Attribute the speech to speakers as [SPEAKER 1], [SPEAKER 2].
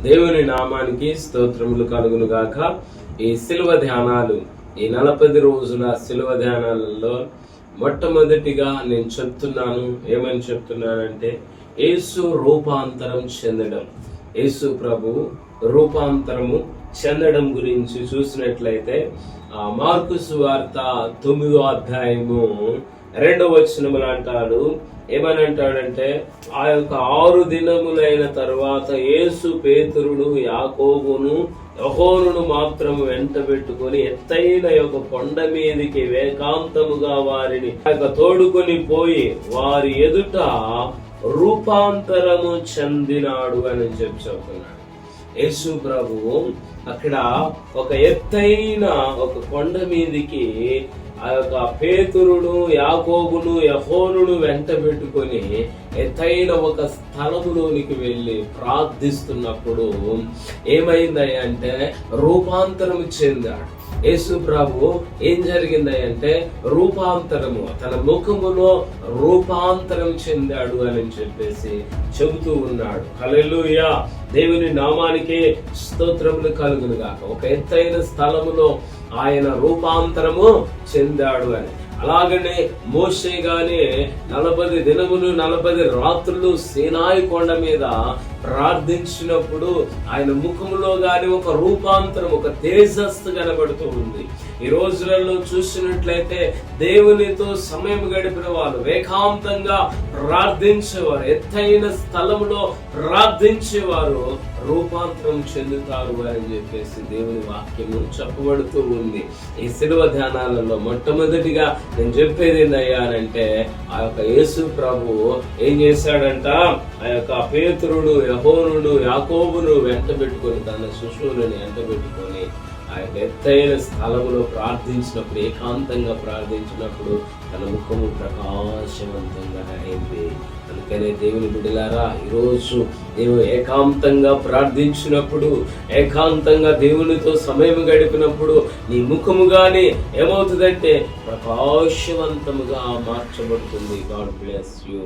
[SPEAKER 1] దేవుని నామానికి స్తోత్రములు కలుగును గాక. ఈ శిలువ ధ్యానాలు, ఈ 40 రోజుల శిలువ ధ్యానాలలో మొట్టమొదటిగా నేను చెప్తున్నాను. ఏమని చెప్తున్నానంటే, యేసు రూపాంతరం చెందడం. యేసు ప్రభు రూపాంతరము చెందడం గురించి చూసినట్లయితే, మార్కు సువార్త 9వ అధ్యాయము 2వ వచనములు అంటాడు. ఏమని అంటాడంటే, ఆ యొక్క 6 దినములైన తరువాత యేసు పేతురును, యాకోబును, యోహానును మాత్రం వెంట పెట్టుకొని ఎత్తైన యొక్క కొండ మీదికి ఏకాంతముగా వారిని తోడుకొని పోయి వారి ఎదుట రూపాంతరము చెందినాడు అని చెప్తున్నాడు. యేసు ప్రభువు అక్కడ ఒక ఎత్తైన ఒక కొండ మీదికి ఆ యొక్క పేతురును, యాకోబును, యోహానును వెంట పెట్టుకొని ఎత్తైన ఒక స్థలములోనికి వెళ్ళి ప్రార్థిస్తున్నప్పుడు ఏమైంది అంటే రూపాంతరం చెందాడు. యేసు ప్రభు ఏం జరిగింది అంటే రూపాంతరము, తన ముఖములో రూపాంతరం చెందాడు అని చెప్పేసి చెబుతూ ఉన్నాడు. హల్లెలూయా, దేవుని నామానికి స్తోత్రములు కలుగును గాక. ఒక ఎత్తైన స్థలములో ఆయన రూపాంతరము చెందాడు అని. అలాగనే మోషే గాని 40 దినములు 40 రాత్రులు సీనాయి కొండ మీద ప్రార్థించినప్పుడు ఆయన ముఖములో గాని ఒక రూపాంతరం, ఒక తేజస్సు కనబడుతూ ఉంది. ఈ రోజులలో చూసినట్లయితే దేవునితో సమయం గడిపిన వారు, ఏకాంతంగా ప్రార్థించేవారు, ఎత్తైన స్థలములో ప్రార్థించేవారు రూపాంతరం చెందుతారు అని చెప్పేసి దేవుని వాక్యము చెప్పబడుతూ ఉంది. ఈ శిలువ ధ్యానాలలో మొట్టమొదటిగా నేను చెప్పేది ఏందయ్యానంటే, ఆ యొక్క యేసు ప్రభు ఏం చేశాడంట, ఆ యొక్క పేతురుడు, యోహానుడు, యాకోబును వెంట పెట్టుకొని, తన శిష్యులను వెంట పెట్టుకొని ఆ యొక్క ఎత్తైన స్థలములో ప్రార్థించినప్పుడు, ఏకాంతంగా ప్రార్థించినప్పుడు తన ముఖము ప్రకాశవంతంగా అయింది. అందుకనే దేవుని బిడ్డలారా, ఈరోజు దేవుడు ఏకాంతంగా ప్రార్థించినప్పుడు, ఏకాంతంగా దేవునితో సమయం గడిపినప్పుడు నీ ముఖము గాని ఏమవుతుందంటే ప్రకాశవంతముగా మార్చబడుతుంది. God bless you.